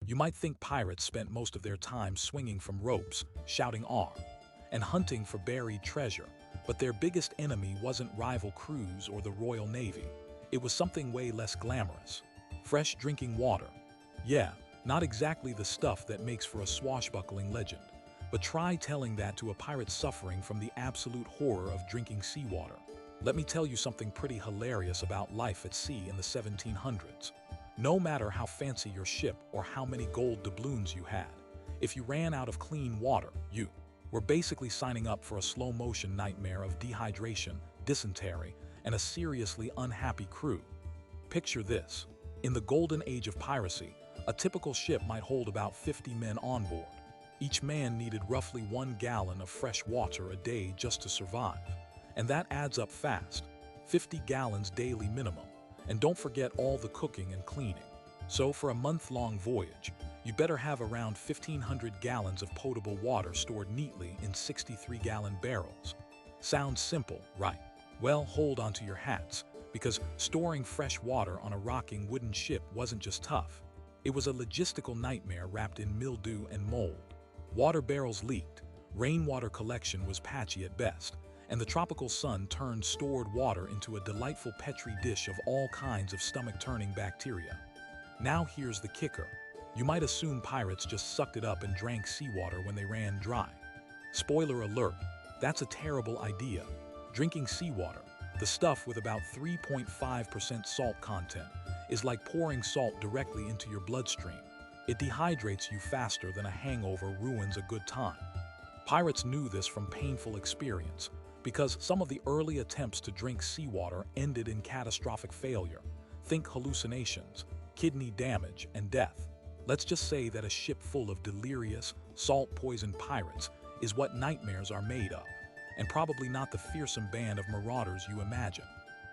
You might think pirates spent most of their time swinging from ropes, shouting "Arr!" and hunting for buried treasure, but their biggest enemy wasn't rival crews or the Royal Navy. It was something way less glamorous. Fresh drinking water. Yeah, not exactly the stuff that makes for a swashbuckling legend. But try telling that to a pirate suffering from the absolute horror of drinking seawater. Let me tell you something pretty hilarious about life at sea in the 1700s. No matter how fancy your ship or how many gold doubloons you had, if you ran out of clean water, you were basically signing up for a slow-motion nightmare of dehydration, dysentery, and a seriously unhappy crew. Picture this. In the golden age of piracy, a typical ship might hold about 50 men on board. Each man needed roughly 1 gallon of fresh water a day just to survive. And that adds up fast. 50 gallons daily minimum. And don't forget all the cooking and cleaning. So for a month-long voyage, you better have around 1,500 gallons of potable water stored neatly in 63-gallon barrels. Sounds simple, right? Well, hold on to your hats, because storing fresh water on a rocking wooden ship wasn't just tough. It was a logistical nightmare wrapped in mildew and mold. Water barrels leaked, rainwater collection was patchy at best, and the tropical sun turned stored water into a delightful petri dish of all kinds of stomach-turning bacteria. Now here's the kicker. You might assume pirates just sucked it up and drank seawater when they ran dry. Spoiler alert, that's a terrible idea. Drinking seawater, the stuff with about 3.5% salt content, is like pouring salt directly into your bloodstream. It dehydrates you faster than a hangover ruins a good time. Pirates knew this from painful experience, because some of the early attempts to drink seawater ended in catastrophic failure. Think hallucinations, kidney damage, and death. Let's just say that a ship full of delirious, salt-poisoned pirates is what nightmares are made of, and probably not the fearsome band of marauders you imagine.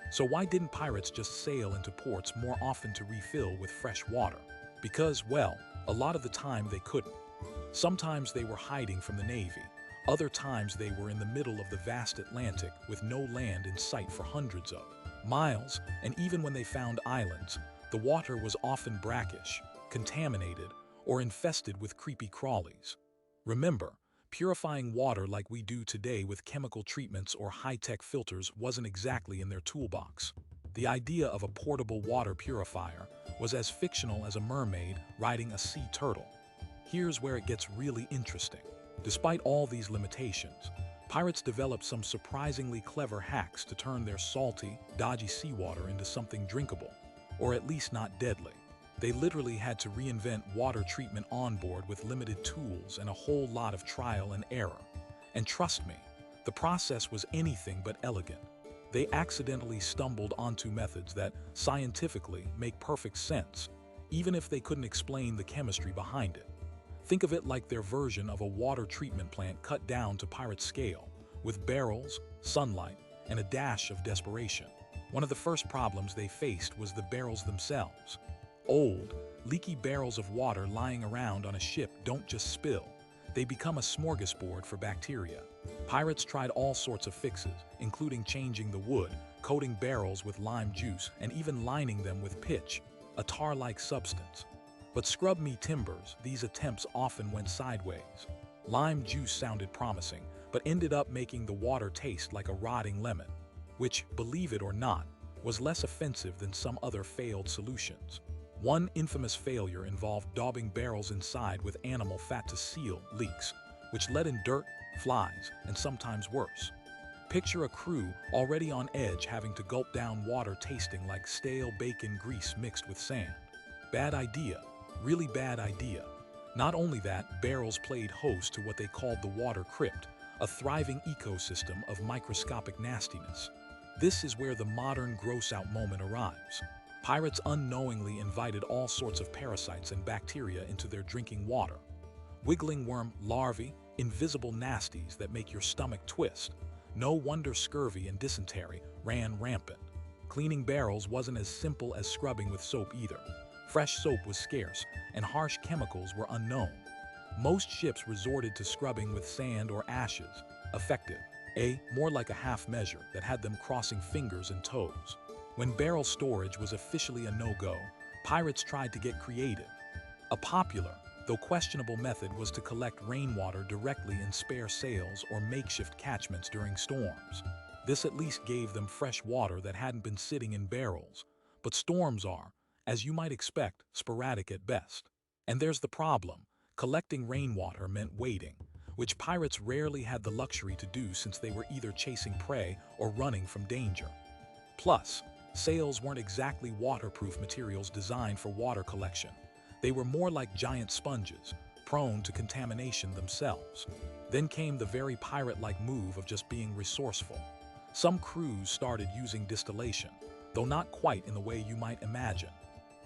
So why didn't pirates just sail into ports more often to refill with fresh water? Because, well, a lot of the time they couldn't. Sometimes they were hiding from the Navy. Other times they were in the middle of the vast Atlantic with no land in sight for hundreds of miles, and even when they found islands, the water was often brackish, contaminated, or infested with creepy crawlies. Remember, purifying water like we do today with chemical treatments or high-tech filters wasn't exactly in their toolbox. The idea of a portable water purifier was as fictional as a mermaid riding a sea turtle. Here's where it gets really interesting. Despite all these limitations, pirates developed some surprisingly clever hacks to turn their salty, dodgy seawater into something drinkable, or at least not deadly. They literally had to reinvent water treatment on board with limited tools and a whole lot of trial and error. And trust me, the process was anything but elegant. They accidentally stumbled onto methods that, scientifically, make perfect sense, even if they couldn't explain the chemistry behind it. Think of it like their version of a water treatment plant cut down to pirate scale, with barrels, sunlight, and a dash of desperation. One of the first problems they faced was the barrels themselves. Old, leaky barrels of water lying around on a ship don't just spill, they become a smorgasbord for bacteria. Pirates tried all sorts of fixes, including changing the wood, coating barrels with lime juice, and even lining them with pitch, a tar-like substance. But scrub me timbers, these attempts often went sideways. Lime juice sounded promising, but ended up making the water taste like a rotting lemon, which, believe it or not, was less offensive than some other failed solutions. One infamous failure involved daubing barrels inside with animal fat to seal leaks, which let in dirt, flies, and sometimes worse. Picture a crew already on edge having to gulp down water tasting like stale bacon grease mixed with sand. Bad idea. Really bad idea. Not only that, barrels played host to what they called the water crypt, a thriving ecosystem of microscopic nastiness. This is where the modern gross-out moment arrives. Pirates unknowingly invited all sorts of parasites and bacteria into their drinking water. Wiggling worm larvae, invisible nasties that make your stomach twist. No wonder scurvy and dysentery ran rampant. Cleaning barrels wasn't as simple as scrubbing with soap either. Fresh soap was scarce, and harsh chemicals were unknown. Most ships resorted to scrubbing with sand or ashes, effective, more like a half measure that had them crossing fingers and toes. When barrel storage was officially a no-go, pirates tried to get creative. A popular, though questionable method was to collect rainwater directly in spare sails or makeshift catchments during storms. This at least gave them fresh water that hadn't been sitting in barrels. But storms are, as you might expect, sporadic at best. And there's the problem. Collecting rainwater meant waiting, which pirates rarely had the luxury to do since they were either chasing prey or running from danger. Plus, sails weren't exactly waterproof materials designed for water collection. They were more like giant sponges, prone to contamination themselves. Then came the very pirate-like move of just being resourceful. Some crews started using distillation, though not quite in the way you might imagine.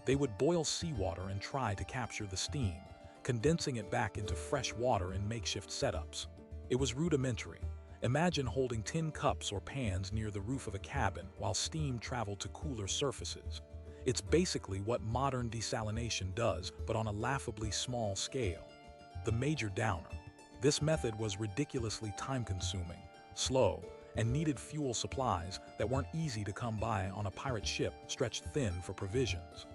They would boil seawater and try to capture the steam, condensing it back into fresh water in makeshift setups. It was rudimentary. Imagine holding tin cups or pans near the roof of a cabin while steam traveled to cooler surfaces. It's basically what modern desalination does, but on a laughably small scale. The major downer. This method was ridiculously time-consuming, slow, and needed fuel supplies that weren't easy to come by on a pirate ship stretched thin for provisions.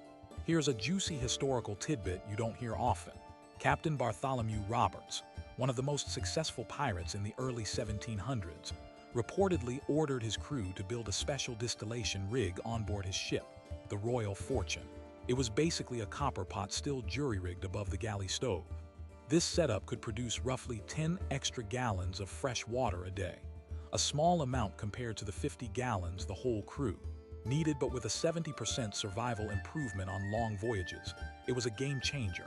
Here's a juicy historical tidbit you don't hear often. Captain Bartholomew Roberts, one of the most successful pirates in the early 1700s, reportedly ordered his crew to build a special distillation rig on board his ship, the Royal Fortune. It was basically a copper pot still jury-rigged above the galley stove. This setup could produce roughly 10 extra gallons of fresh water a day, a small amount compared to the 50 gallons the whole crew needed, but with a 70% survival improvement on long voyages. It was a game changer.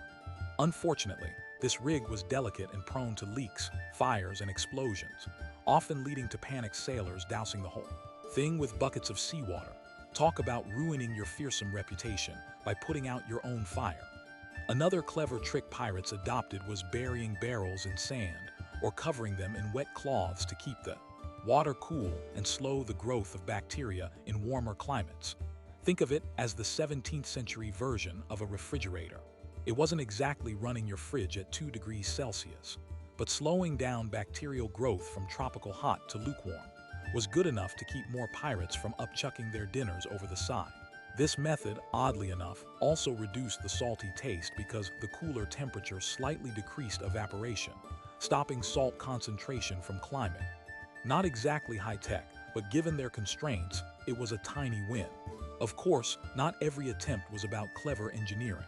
Unfortunately, this rig was delicate and prone to leaks, fires, and explosions, often leading to panicked sailors dousing the whole thing with buckets of seawater. Talk about ruining your fearsome reputation by putting out your own fire. Another clever trick pirates adopted was burying barrels in sand or covering them in wet cloths to keep the water cool and slow the growth of bacteria in warmer climates. Think of it as the 17th century version of a refrigerator. It wasn't exactly running your fridge at 2 degrees Celsius, but slowing down bacterial growth from tropical hot to lukewarm was good enough to keep more pirates from upchucking their dinners over the side. This method, oddly enough, also reduced the salty taste because the cooler temperature slightly decreased evaporation, stopping salt concentration from climbing. Not exactly high-tech, but given their constraints, it was a tiny win. Of course, not every attempt was about clever engineering.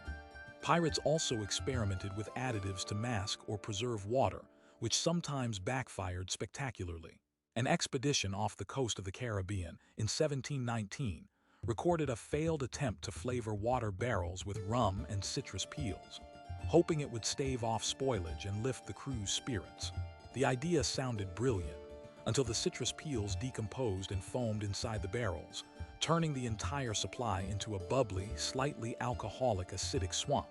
Pirates also experimented with additives to mask or preserve water, which sometimes backfired spectacularly. An expedition off the coast of the Caribbean in 1719 recorded a failed attempt to flavor water barrels with rum and citrus peels, hoping it would stave off spoilage and lift the crew's spirits. The idea sounded brilliant, until the citrus peels decomposed and foamed inside the barrels, turning the entire supply into a bubbly, slightly alcoholic acidic swamp.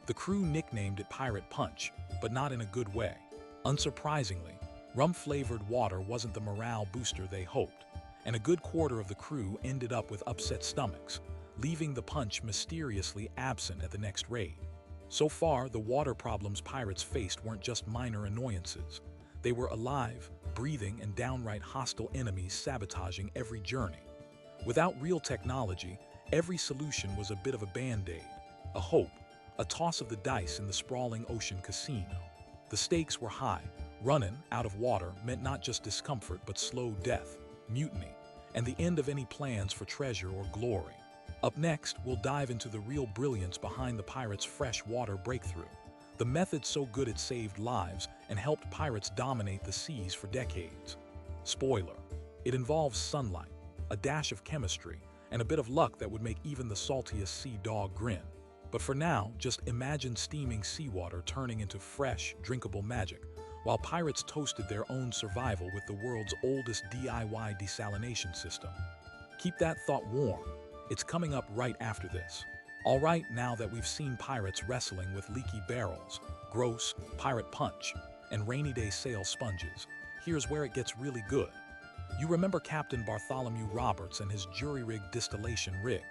The crew nicknamed it Pirate Punch, but not in a good way. Unsurprisingly, rum-flavored water wasn't the morale booster they hoped, and a good quarter of the crew ended up with upset stomachs, leaving the punch mysteriously absent at the next raid. So far, the water problems pirates faced weren't just minor annoyances. They were alive, breathing, and downright hostile enemies sabotaging every journey. Without real technology, every solution was a bit of a band-aid, a hope, a toss of the dice in the sprawling ocean casino. The stakes were high. Running out of water meant not just discomfort but slow death, mutiny, and the end of any plans for treasure or glory. Up next, we'll dive into the real brilliance behind the pirates' fresh water breakthrough. The method so good it saved lives and helped pirates dominate the seas for decades. Spoiler: it involves sunlight, a dash of chemistry, and a bit of luck that would make even the saltiest sea dog grin. But for now, just imagine steaming seawater turning into fresh, drinkable magic, while pirates toasted their own survival with the world's oldest DIY desalination system. Keep that thought warm. It's coming up right after this. All right, now that we've seen pirates wrestling with leaky barrels, gross pirate punch, and rainy day sail sponges, here's where it gets really good. You remember Captain Bartholomew Roberts and his jury-rigged distillation rig.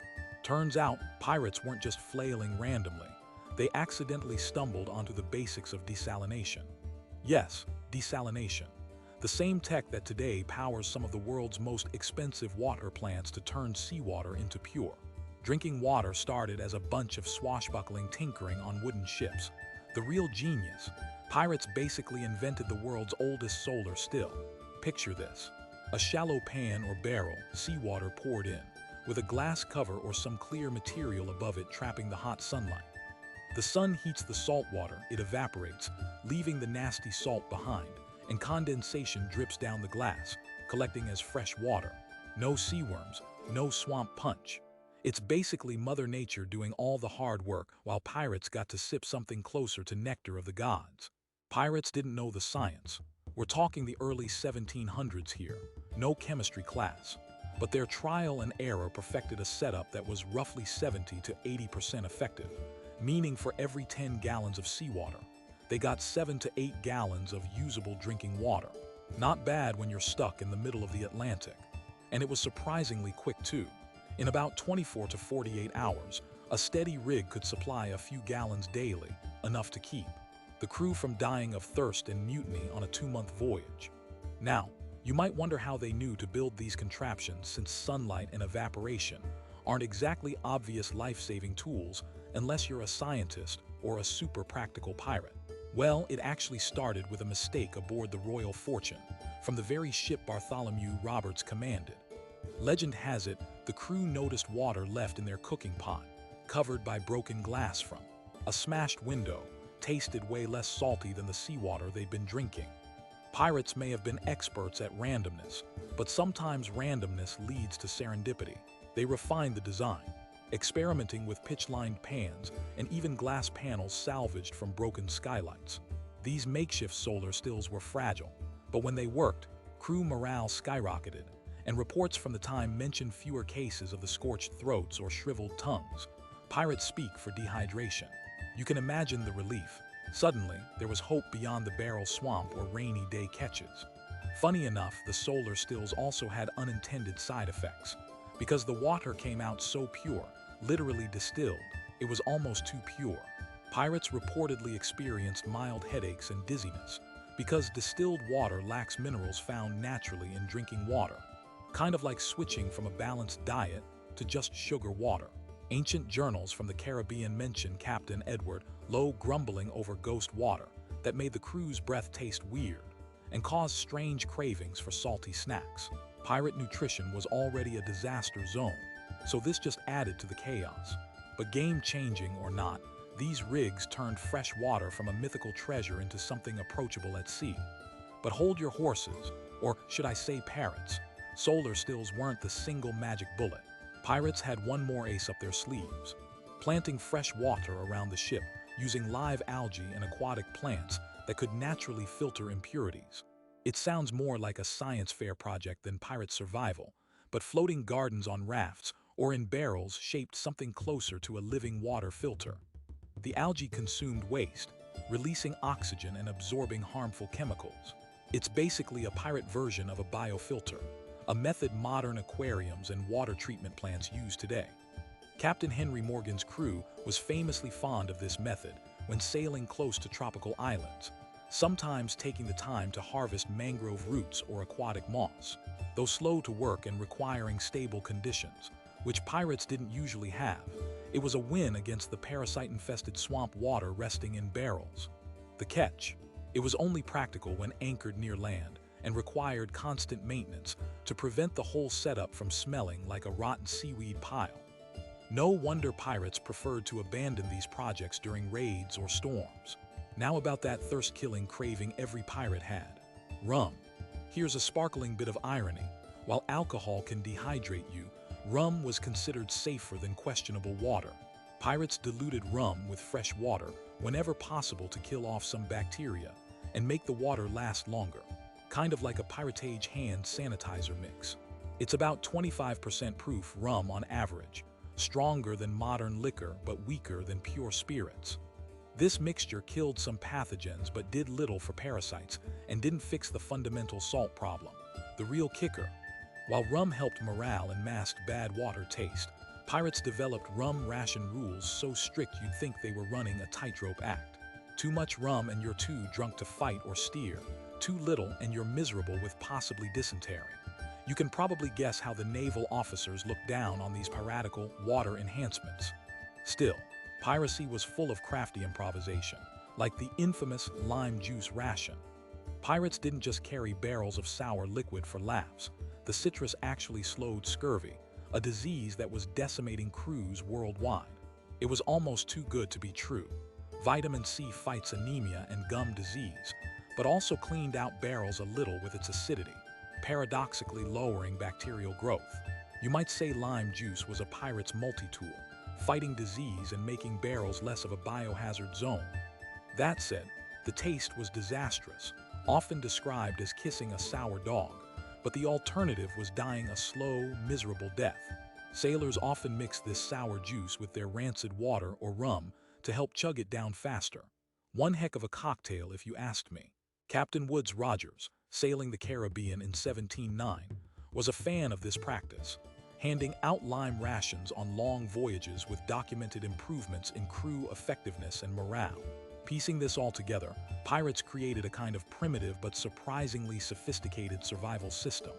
Turns out, pirates weren't just flailing randomly. They accidentally stumbled onto the basics of desalination. Yes, desalination. The same tech that today powers some of the world's most expensive water plants to turn seawater into pure, Drinking water started as a bunch of swashbuckling tinkering on wooden ships. The real genius, pirates basically invented the world's oldest solar still. Picture this: a shallow pan or barrel, seawater poured in, with a glass cover or some clear material above it trapping the hot sunlight. The sun heats the salt water, it evaporates, leaving the nasty salt behind, and condensation drips down the glass, collecting as fresh water. No sea worms, no swamp punch. It's basically Mother Nature doing all the hard work while pirates got to sip something closer to nectar of the gods. Pirates didn't know the science. We're talking the early 1700s here, no chemistry class. But their trial and error perfected a setup that was roughly 70 to 80% effective, meaning for every 10 gallons of seawater, they got 7 to 8 gallons of usable drinking water. Not bad when you're stuck in the middle of the Atlantic. And it was surprisingly quick too. In about 24 to 48 hours, a steady rig could supply a few gallons daily, enough to keep the crew from dying of thirst and mutiny on a 2-month voyage. Now, you might wonder how they knew to build these contraptions, since sunlight and evaporation aren't exactly obvious life-saving tools unless you're a scientist or a super practical pirate. Well, it actually started with a mistake aboard the Royal Fortune, from the very ship Bartholomew Roberts commanded. Legend has it, the crew noticed water left in their cooking pot, covered by broken glass from a smashed window, tasted way less salty than the seawater they'd been drinking. Pirates may have been experts at randomness, but sometimes randomness leads to serendipity. They refined the design, experimenting with pitch-lined pans and even glass panels salvaged from broken skylights. These makeshift solar stills were fragile, but when they worked, crew morale skyrocketed, and reports from the time mention fewer cases of the scorched throats or shriveled tongues. Pirates speak for dehydration. You can imagine the relief. Suddenly, there was hope beyond the barrel swamp or rainy day catches. Funny enough, the solar stills also had unintended side effects. Because the water came out so pure, literally distilled, it was almost too pure. Pirates reportedly experienced mild headaches and dizziness, because distilled water lacks minerals found naturally in drinking water. Kind of like switching from a balanced diet to just sugar water. Ancient journals from the Caribbean mention Captain Edward Lowe grumbling over ghost water that made the crew's breath taste weird and caused strange cravings for salty snacks. Pirate nutrition was already a disaster zone, so this just added to the chaos. But game-changing or not, these rigs turned fresh water from a mythical treasure into something approachable at sea. But hold your horses, or should I say parrots. Solar stills weren't the single magic bullet. Pirates had one more ace up their sleeves: planting fresh water around the ship using live algae and aquatic plants that could naturally filter impurities. It sounds more like a science fair project than pirate survival, but floating gardens on rafts or in barrels shaped something closer to a living water filter. The algae consumed waste, releasing oxygen and absorbing harmful chemicals. It's basically a pirate version of a biofilter, a method modern aquariums and water treatment plants use today. Captain Henry Morgan's crew was famously fond of this method when sailing close to tropical islands, sometimes taking the time to harvest mangrove roots or aquatic moss. Though slow to work and requiring stable conditions, which pirates didn't usually have, it was a win against the parasite-infested swamp water resting in barrels. The catch: it was only practical when anchored near land and required constant maintenance to prevent the whole setup from smelling like a rotten seaweed pile. No wonder pirates preferred to abandon these projects during raids or storms. Now about that thirst-killing craving every pirate had: rum. Here's a sparkling bit of irony. While alcohol can dehydrate you, rum was considered safer than questionable water. Pirates diluted rum with fresh water whenever possible to kill off some bacteria and make the water last longer, kind of like a piratage hand sanitizer mix. It's about 25% proof rum on average, stronger than modern liquor but weaker than pure spirits. This mixture killed some pathogens but did little for parasites and didn't fix the fundamental salt problem. The real kicker: while rum helped morale and masked bad water taste, pirates developed rum ration rules so strict you'd think they were running a tightrope act. Too much rum and you're too drunk to fight or steer. Too little and you're miserable with possibly dysentery. You can probably guess how the naval officers looked down on these piratical water enhancements. Still, piracy was full of crafty improvisation, like the infamous lime juice ration. Pirates didn't just carry barrels of sour liquid for laughs. The citrus actually slowed scurvy, a disease that was decimating crews worldwide. It was almost too good to be true. Vitamin C fights anemia and gum disease, but also cleaned out barrels a little with its acidity, paradoxically lowering bacterial growth. You might say lime juice was a pirate's multi-tool, fighting disease and making barrels less of a biohazard zone. That said, the taste was disastrous, often described as kissing a sour dog, but the alternative was dying a slow, miserable death. Sailors often mixed this sour juice with their rancid water or rum to help chug it down faster. One heck of a cocktail if you asked me. Captain Woodes Rogers, sailing the Caribbean in 1709, was a fan of this practice, handing out lime rations on long voyages with documented improvements in crew effectiveness and morale. Piecing this all together, pirates created a kind of primitive but surprisingly sophisticated survival system.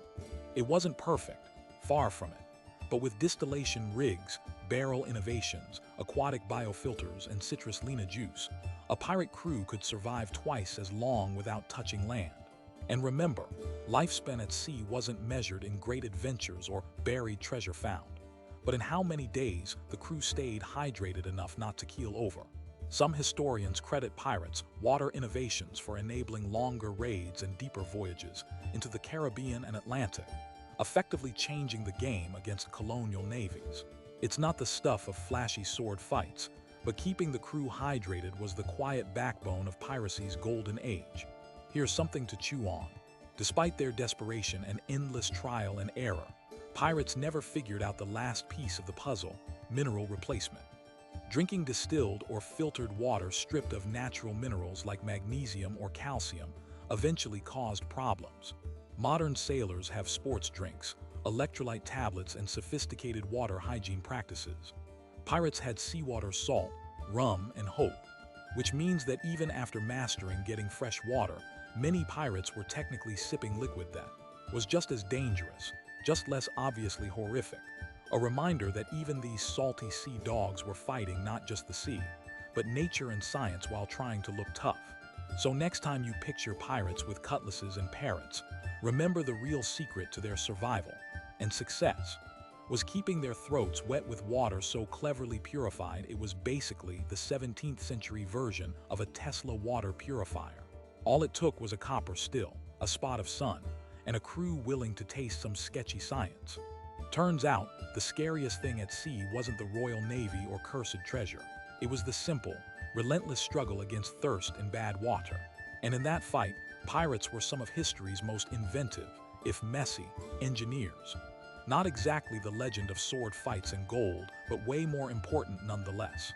It wasn't perfect, far from it, but with distillation rigs, barrel innovations, aquatic biofilters, and citrus lena juice, a pirate crew could survive twice as long without touching land. And remember, life spent at sea wasn't measured in great adventures or buried treasure found, but in how many days the crew stayed hydrated enough not to keel over. Some historians credit pirates' water innovations for enabling longer raids and deeper voyages into the Caribbean and Atlantic, effectively changing the game against colonial navies. It's not the stuff of flashy sword fights, but keeping the crew hydrated was the quiet backbone of piracy's golden age. Here's something to chew on. Despite their desperation and endless trial and error, pirates never figured out the last piece of the puzzle: mineral replacement. Drinking distilled or filtered water stripped of natural minerals like magnesium or calcium eventually caused problems. Modern sailors have sports drinks, electrolyte tablets, and sophisticated water hygiene practices. Pirates had seawater salt, rum, and hope, which means that even after mastering getting fresh water, many pirates were technically sipping liquid that was just as dangerous, just less obviously horrific. A reminder that even these salty sea dogs were fighting not just the sea, but nature and science while trying to look tough. So next time you picture pirates with cutlasses and parrots, remember the real secret to their survival and success was keeping their throats wet with water so cleverly purified it was basically the 17th century version of a Tesla water purifier. All it took was a copper still, a spot of sun, and a crew willing to taste some sketchy science. Turns out, the scariest thing at sea wasn't the Royal Navy or cursed treasure. It was the simple, relentless struggle against thirst in bad water. And in that fight, pirates were some of history's most inventive, if messy, engineers. Not exactly the legend of sword fights and gold, but way more important nonetheless.